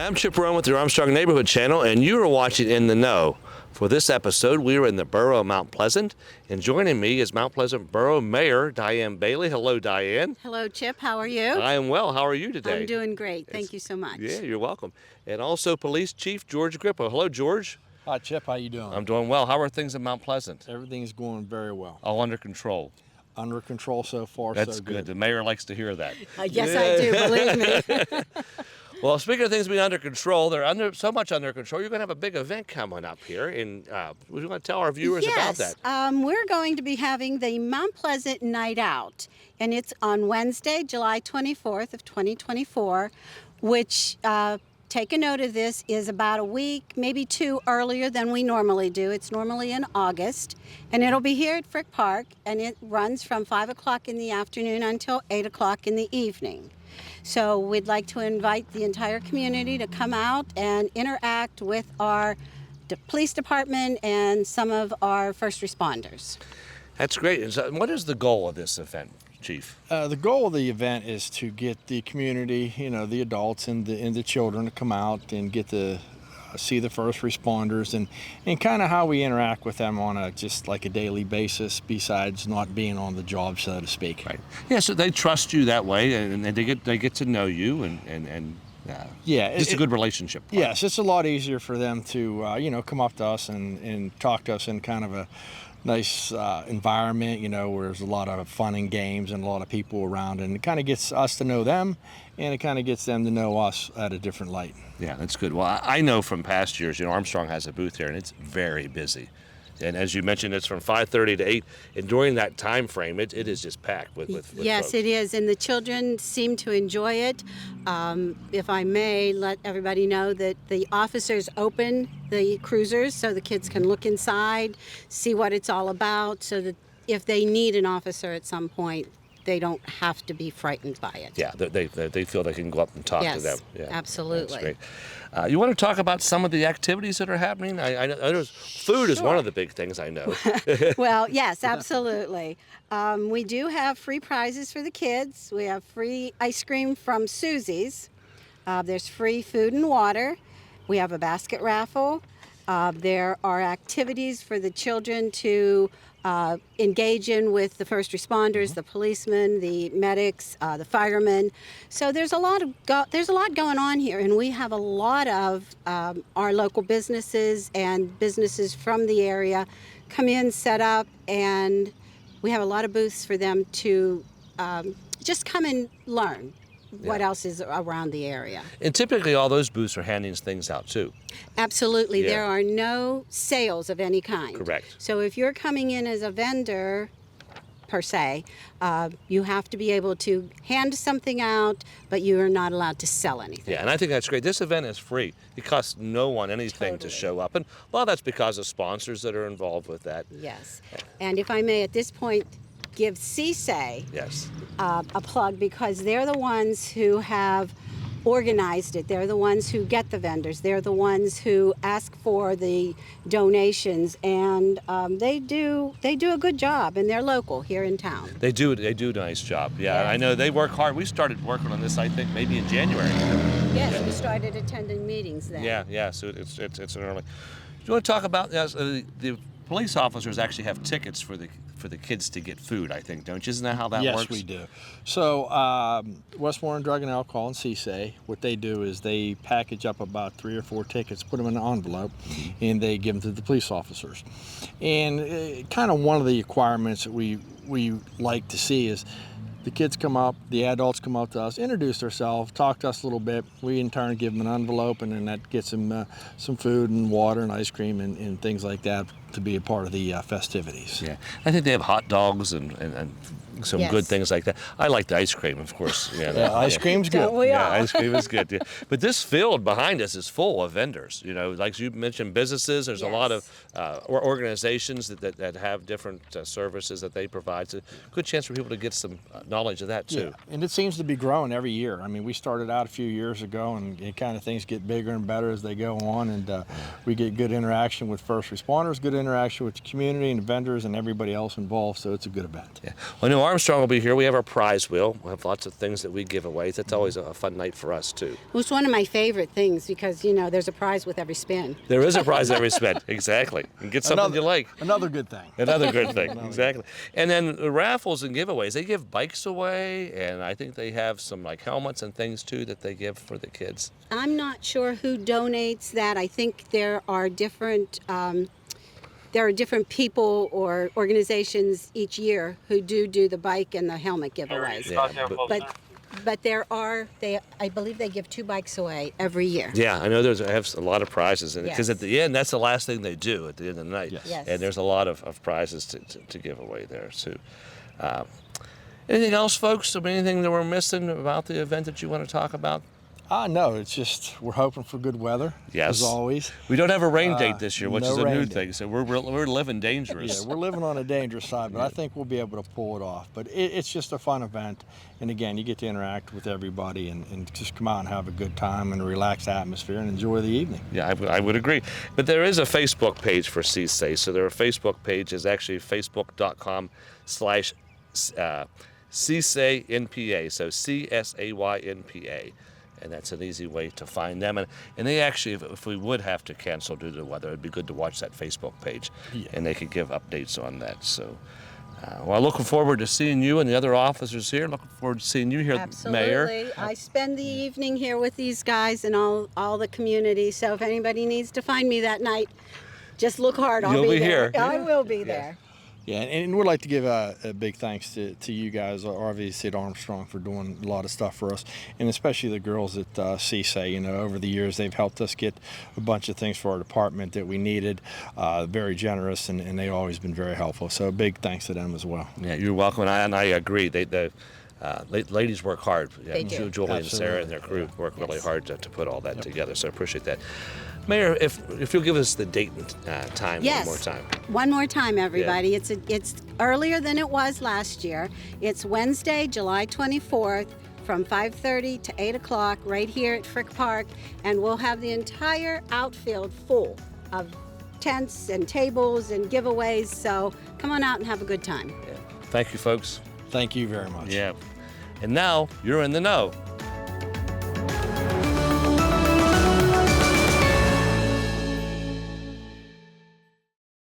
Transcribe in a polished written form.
I'm Chip Rowan with the Armstrong Neighborhood Channel, and you are watching In the Know. For this episode, we are in the borough of Mount Pleasant, and joining me is Mount Pleasant Borough Mayor Diane Bailey. Hello, Diane. Hello, Chip. How are you? I am well. How are you today? I'm doing great. Thank you so much. Yeah, you're welcome. And also Police Chief George Grippo. Hello, George. Hi, Chip. How you doing? I'm doing well. How are things in Mount Pleasant? Everything's going very well. All under control. Under control so far, That's so good. The mayor likes to hear that. Yes, I do. Believe me. Well, speaking of things being under control, they're so much under control. You're going to have a big event coming up here, and we want to tell our viewers about that. Yes, we're going to be having the Mount Pleasant Night Out, and it's on Wednesday, July 24th of 2024, which, take a note of this, is about a week, maybe two earlier than we normally do. It's normally in August, and it'll be here at Frick Park, and it runs from 5 o'clock in the afternoon until 8 o'clock in the evening. So we'd like to invite the entire community to come out and interact with our police department and some of our first responders. That's great. And so what is the goal of this event, Chief? The goal of the event is to get the community, the adults and the children to come out and get to see the first responders and kind of how we interact with them on just like a daily basis besides not being on the job, so to speak. Right. Yeah, so they trust you that way, and they get to know you and yeah, it's a good relationship. Yes, it's a lot easier for them to come up to us and talk to us in kind of a nice environment, where there's a lot of fun and games and a lot of people around, and it kind of gets us to know them, and it kind of gets them to know us at a different light. Yeah, that's good. Well, I know from past years, Armstrong has a booth here, and it's very busy. And as you mentioned, it's from 5:30 to 8, and during that time frame, it is just packed with Yes, folks. it is, and the children seem to enjoy it. If I may let everybody know that the officers open the cruisers so the kids can look inside, see what it's all about, so that if they need an officer at some point, they don't have to be frightened by it. Yeah, they feel they can go up and talk to them. Yes, Yeah, absolutely. That's great. You want to talk about some of the activities that are happening? I know food is one of the big things I know. Well, yes, absolutely. We do have free prizes for the kids. We have free ice cream from Susie's. There's free food and water. We have a basket raffle. There are activities for the children to engage in with the first responders, the policemen, the medics, the firemen. So there's a lot going on here, and we have a lot of our local businesses and businesses from the area come in, set up, and we have a lot of booths for them to just come and learn what else is around the area. And typically all those booths are handing things out too. Absolutely. Yeah. There are no sales of any kind. Correct. So if you're coming in as a vendor, per se, you have to be able to hand something out, but you are not allowed to sell anything. Yeah, and I think that's great. This event is free. It costs no one anything to show up. And a lot of that's because of sponsors that are involved with that. Yes. And if I may at this point give CSAE Yes. a plug, because they're the ones who have organized it. They're the ones who get the vendors. They're the ones who ask for the donations, and they do a good job, and they're local here in town. They do a nice job. Yeah, Yes. I know they work hard. We started working on this, I think, maybe in January. Yes, we started attending meetings then. Yeah. So it's an early. Do you want to talk about the police officers actually have tickets for the kids to get food, I think, don't you? Isn't that how that works? Yes, we do. So Westmoreland Drug and Alcohol and CSAE, what they do is they package up about 3 or 4 tickets, put them in an envelope, and they give them to the police officers. And kind of one of the requirements that we like to see is the kids come up, the adults come up to us, introduce themselves, talk to us a little bit. We in turn give them an envelope, and then that gets them some food and water and ice cream and things like that to be a part of the festivities. Yeah, I think they have hot dogs and some Yes. good things like that. I like the ice cream, of course. Yeah, Ice cream's good. Don't we all? ice cream is good. Yeah. But this field behind us is full of vendors. Like you mentioned, businesses. There's a lot of organizations that have different services that they provide. So good chance for people to get some knowledge of that too. Yeah, and it seems to be growing every year. I mean, we started out a few years ago, and things get bigger and better as they go on, and we get good interaction with first responders, good interaction with the community and the vendors and everybody else involved, so it's a good event. Yeah. Well, I know Armstrong will be here. We have our prize wheel. We'll have lots of things that we give away. That's always a fun night for us, too. Well, it's one of my favorite things because, you know, there's a prize with every spin. There is a prize every spin. Exactly. And get something you like. Another good thing. Another good thing. Exactly. And then the raffles and giveaways, they give bikes away, and I think they have some like helmets and things, too, that they give for the kids. I'm not sure who donates that. I think there are different people or organizations each year who do the bike and the helmet giveaways. Yeah, But I believe they give 2 bikes away every year. yeah, I know I have a lot of prizes in it because Yes. at the end, that's the last thing they do at the end of the night. Yes. Yes. And there's a lot of prizes to give away there, too. Anything else, folks? Anything that we're missing about the event that you want to talk about? No, it's just we're hoping for good weather, Yes. as always. We don't have a rain date this year, which no is a new rain thing. date. So we're living dangerous. Yeah, we're living on a dangerous side, but I think we'll be able to pull it off. But it's just a fun event, and again, you get to interact with everybody and just come out and have a good time and a relaxed atmosphere and enjoy the evening. Yeah, I would agree. But there is a Facebook page for CSAY. So their Facebook page is actually facebook.com/CSAYNPA. So CSAYNPA. And that's an easy way to find them. And they actually, if we would have to cancel due to the weather, it'd be good to watch that Facebook page. Yeah. And they could give updates on that. So, well, looking forward to seeing you and the other officers here. Looking forward to seeing you here, Absolutely. Mayor. I spend the evening here with these guys and all the community. So if anybody needs to find me that night, just look hard. I'll You'll be there. here. I will be there. Yeah, and we'd like to give a big thanks to you guys, obviously at Armstrong, for doing a lot of stuff for us, and especially the girls at CSAY. You know, over the years they've helped us get a bunch of things for our department that we needed. Very generous, and they've always been very helpful. So a big thanks to them as well. Yeah, you're welcome. And I agree. The ladies work hard. Yeah, They do. Julie and Sarah and their crew work really hard to put all that together. So I appreciate that. Mayor, if you'll give us the date and time Yes. one more time. One more time, everybody. It's earlier than it was last year. It's Wednesday, July 24th, from 5:30 to 8 o'clock, right here at Frick Park, and we'll have the entire outfield full of tents and tables and giveaways. So come on out and have a good time. Yeah. Thank you, folks. Thank you very much. Yeah. And now you're in the know.